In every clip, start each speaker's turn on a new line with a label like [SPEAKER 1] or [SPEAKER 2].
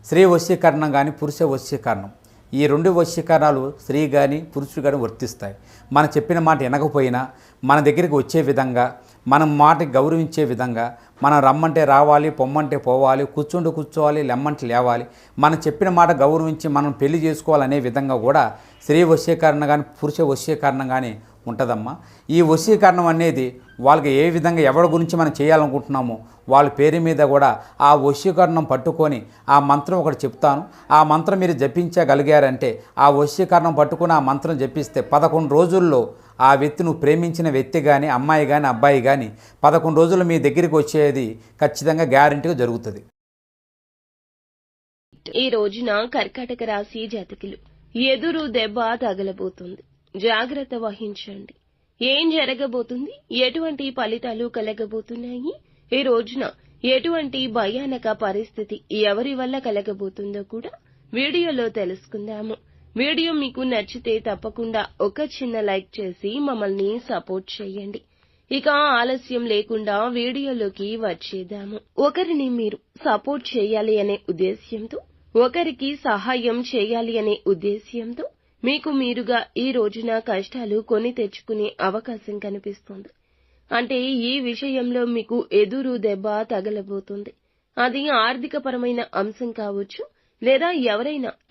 [SPEAKER 1] స్త్రీ వశీకరణం కానీ పురుష వశీకరణం, ఈ రెండు వశీకరణాలు స్త్రీ కానీ పురుషుడు కానీ వర్తిస్తాయి. మనం చెప్పిన మాట వినకపోయినా మన దగ్గరికి వచ్చే విధంగా, మనం మాటకి గౌరవించే విధంగా, మనం రమ్మంటే రావాలి, పొమ్మంటే పోవాలి, కూర్చుంటే కూర్చోవాలి, లెమ్మంటే లేవాలి, మనం చెప్పిన మాట గౌరవించి మనం పెళ్లి చేసుకోవాలనే విధంగా కూడా స్త్రీ వశీకరణ కానీ పురుష వశీకరణం కానీ ఉంటుందమ్మా. ఈ వశీకరణం అనేది వాళ్ళకి ఏ విధంగా ఎవరి గురించి మనం చేయాలనుకుంటున్నామో వాళ్ళ పేరు మీద కూడా ఆ వశీకరణం పట్టుకొని ఆ మంత్రం ఒకటి చెప్తాను. ఆ మంత్రం మీరు జపించగలిగారంటే, ఆ వశీకరణం పట్టుకొని ఆ మంత్రం జపిస్తే 11 రోజుల్లో ఆ వ్యక్తి, నువ్వు ప్రేమించిన వ్యక్తి కానీ, అమ్మాయి కానీ, అబ్బాయి కానీ 11 రోజులు మీ దగ్గరికి వచ్చేది ఖచ్చితంగా గ్యారెంటీగా జరుగుతుంది.
[SPEAKER 2] ఈ రోజున కర్కాటక రాశి జాతకులు ఎదురు దెబ్బ తగలబోతుంది. జాగ్రత్త వహించండి. ఏం జరగబోతుంది, ఎటువంటి ఫలితాలు కలగబోతున్నాయి, ఈ రోజున ఎటువంటి భయానక పరిస్థితి ఎవరి వల్ల కలగబోతుందో కూడా వీడియోలో తెలుసుకుందాము. వీడియో మీకు నచ్చితే తప్పకుండా ఒక చిన్న లైక్ చేసి మమ్మల్ని సపోర్ట్ చేయండి. ఇక ఆలస్యం లేకుండా వీడియోలోకి వచ్చేద్దాము. ఒకరిని మీరు సపోర్ట్ చేయాలి అనే ఉద్దేశ్యంతో, ఒకరికి సహాయం చేయాలి అనే ఉద్దేశ్యంతో మీకు మీరుగా ఈ రోజున కష్టాలు కొని తెచ్చుకునే అవకాశం కనిపిస్తుంది. అంటే ఈ విషయంలో మీకు ఎదురు దెబ్బ తగలబోతుంది. అది ఆర్థికపరమైన అంశం కావచ్చు, లేదా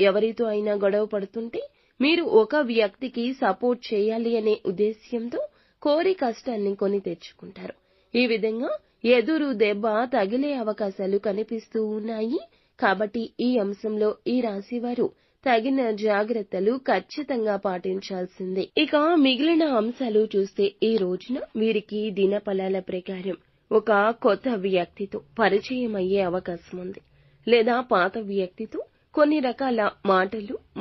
[SPEAKER 2] ఎవరితో అయినా గొడవ పడుతుంటే మీరు ఒక వ్యక్తికి సపోర్ట్ చేయాలి అనే ఉద్దేశ్యంతో కోరి కష్టాన్ని కొని తెచ్చుకుంటారు. ఈ విధంగా ఎదురు దెబ్బ తగిలే అవకాశాలు కనిపిస్తూ ఉన్నాయి. కాబట్టి ఈ అంశంలో ఈ రాశివారు తగిన జాగ్రత్తలు ఖచ్చితంగా పాటించాల్సిందే. ఇక మిగిలిన అంశాలు చూస్తే, ఈ రోజున వీరికి దినఫలాల ప్రకారం ఒక కొత్త వ్యక్తితో పరిచయం అయ్యే అవకాశం ఉంది, లేదా పాత వ్యక్తితో కొన్ని రకాల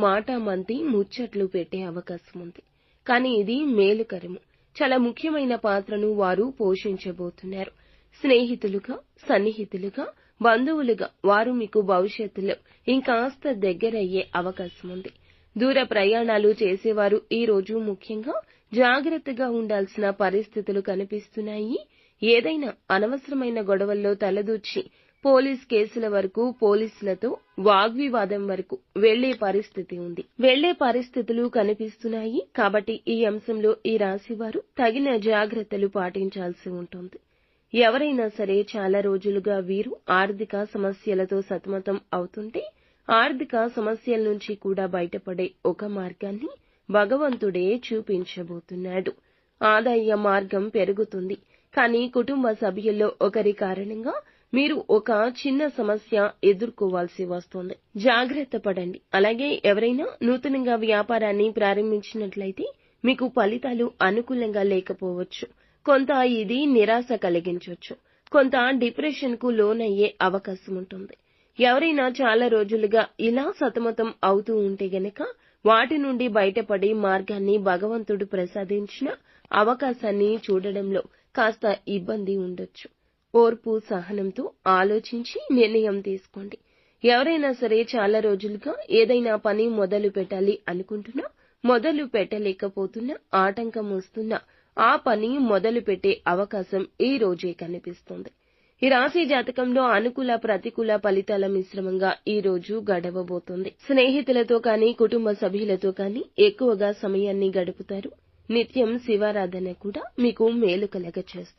[SPEAKER 2] మాటామంతి ముచ్చట్లు పెట్టే అవకాశం ఉంది. కానీ ఇది మేలుకరము. చాలా ముఖ్యమైన పాత్రను వారు పోషించబోతున్నారు. స్నేహితులుగా, సన్నిహితులుగా, బంధువులుగా వారు మీకు భవిష్యత్తులో ఇంకాస్త దగ్గరయ్యే అవకాశం ఉంది. దూర ప్రయాణాలు చేసేవారు ఈ రోజు ముఖ్యంగా జాగ్రత్తగా ఉండాల్సిన పరిస్థితులు కనిపిస్తున్నాయి. ఏదైనా అనవసరమైన గొడవల్లో తలదూర్చి పోలీస్ కేసుల వరకు, పోలీసులతో వాగ్వివాదం వరకు వెళ్లే పరిస్థితులు కనిపిస్తున్నాయి. కాబట్టి ఈ అంశంలో ఈ రాశివారు తగిన జాగ్రత్తలు పాటించాల్సి ఉంటుంది. ఎవరైనా సరే చాలా రోజులుగా వీరు ఆర్థిక సమస్యలతో సతమతం అవుతుంటే, ఆర్థిక సమస్యల నుంచి కూడా బయటపడే ఒక మార్గాన్ని భగవంతుడే చూపించబోతున్నాడు. ఆదాయ మార్గం పెరుగుతుంది. కానీ కుటుంబ సభ్యుల్లో ఒకరి కారణంగా మీరు ఒక చిన్న సమస్య ఎదుర్కోవాల్సి వస్తుంది. జాగ్రత్త పడండి. అలాగే ఎవరైనా నూతనంగా వ్యాపారాన్ని ప్రారంభించినట్లయితే మీకు ఫలితాలు అనుకూలంగా లేకపోవచ్చు. కొంత ఇది నిరాశ కలిగించవచ్చు. కొంత డిప్రెషన్ కు లోనయ్యే అవకాశం ఉంటుంది. ఎవరైనా చాలా రోజులుగా ఇలా సతమతం అవుతూ ఉంటే గనక వాటి నుండి బయటపడే మార్గాన్ని భగవంతుడు ప్రసాదించిన అవకాశాన్ని చూడడంలో కాస్త ఇబ్బంది ఉండొచ్చు. ఓర్పు, సహనంతో ఆలోచించి నిర్ణయం తీసుకోండి. ఎవరైనా సరే చాలా రోజులుగా ఏదైనా పని మొదలు పెట్టాలి అనుకుంటున్నా, మొదలు పెట్టలేకపోతున్నా, ఆటంకం వస్తున్నా ఆ పని మొదలు పెట్టే అవకాశం ఈ రోజే కనిపిస్తుంది. ఈ రాశి జాతకంలో అనుకూల, ప్రతికూల ఫలితాల మిశ్రమంగా ఈ రోజు గడవబోతోంది. స్నేహితులతో కానీ, కుటుంబ సభ్యులతో కానీ ఎక్కువగా సమయాన్ని గడుపుతారు. నిత్యం శివారాధన కూడా మీకు మేలు కలగచేస్తుంది.